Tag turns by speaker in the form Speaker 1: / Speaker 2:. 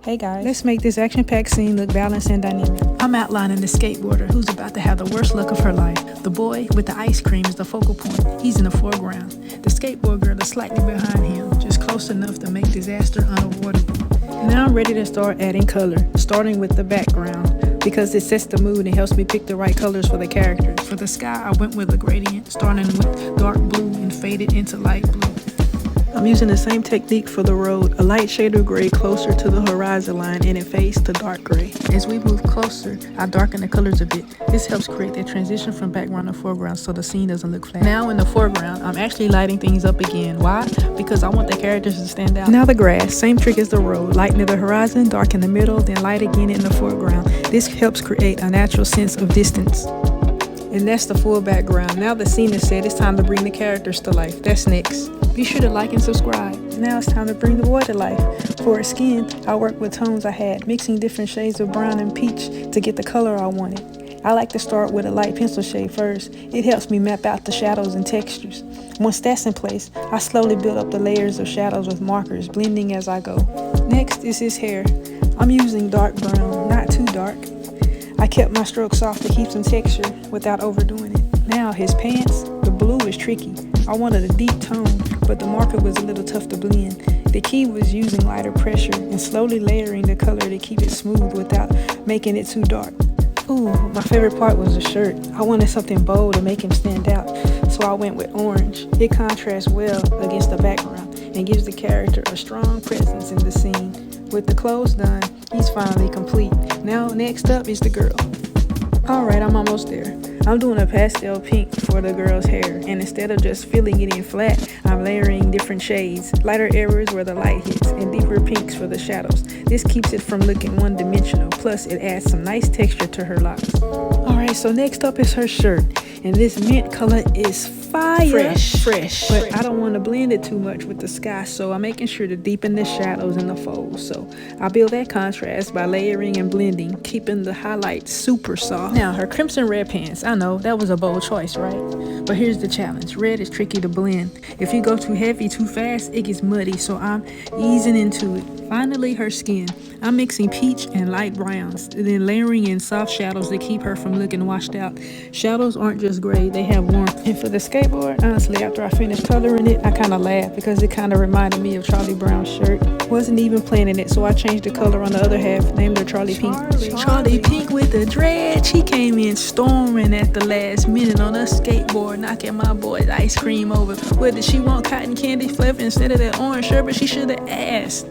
Speaker 1: Hey guys, let's make this action-packed scene look balanced and dynamic. I'm outlining the skateboarder who's about to have the worst luck of her life. The boy with the ice cream is the focal point. He's in the foreground. The skateboard girl is slightly behind him, just close enough to make disaster unavoidable. Now I'm ready to start adding color, starting with the background, because it sets the mood and helps me pick the right colors for the characters. For the sky, I went with a gradient, starting with dark blue and faded into light blue. I'm using the same technique for the road, a light shade of gray closer to the horizon line and it fades to dark gray. As we move closer, I darken the colors a bit. This helps create that transition from background to foreground so the scene doesn't look flat. Now in the foreground, I'm actually lighting things up again. Why? Because I want the characters to stand out. Now the grass, same trick as the road. Light near the horizon, dark in the middle, then light again in the foreground. This helps create a natural sense of distance. And that's the full background. Now the scene is set, it's time to bring the characters to life. That's next. Be sure to like and subscribe. Now it's time to bring the boy to life. For his skin, I worked with tones I had, mixing different shades of brown and peach to get the color I wanted. I like to start with a light pencil shade first. It helps me map out the shadows and textures. Once that's in place, I slowly build up the layers of shadows with markers, blending as I go. Next is his hair. I'm using dark brown, not too dark. I kept my strokes soft to keep some texture without overdoing it. Now his pants, the blue is tricky. I wanted a deep tone, but the marker was a little tough to blend. The key was using lighter pressure and slowly layering the color to keep it smooth without making it too dark. Ooh, my favorite part was the shirt. I wanted something bold to make him stand out, so I went with orange. It contrasts well against the background and gives the character a strong presence in the scene. With the clothes done, he's finally complete. Now next up is the girl. Alright, I'm almost there. I'm doing a pastel pink for the girl's hair, and instead of just filling it in flat, I'm layering different shades, lighter areas where the light hits, and deeper pinks for the shadows. This keeps it from looking one-dimensional, plus it adds some nice texture to her locks. Alright, so next up is her shirt, and this mint color is fire. Fresh. But I don't want to blend it too much with the sky, so I'm making sure to deepen the shadows and the folds. So I build that contrast by layering and blending, keeping the highlights super soft. Now her crimson red pants, I know that was a bold choice, right? But here's the challenge. Red is tricky to blend. If you go too heavy too fast, it gets muddy, so I'm easing into it. Finally, her skin. I'm mixing peach and light browns, then layering in soft shadows to keep her from looking washed out. Shadows aren't just gray, they have warmth. And for the skateboard, honestly, after I finished coloring it, I kind of laughed because it kind of reminded me of Charlie Brown's shirt. Wasn't even planning it, so I changed the color on the other half, named her Charlie Pink. Charlie Pink with the dread. She came in storming at the last minute on a skateboard, knocking my boy's ice cream over. Whether she want cotton candy flavor instead of that orange sherbet, she should have asked.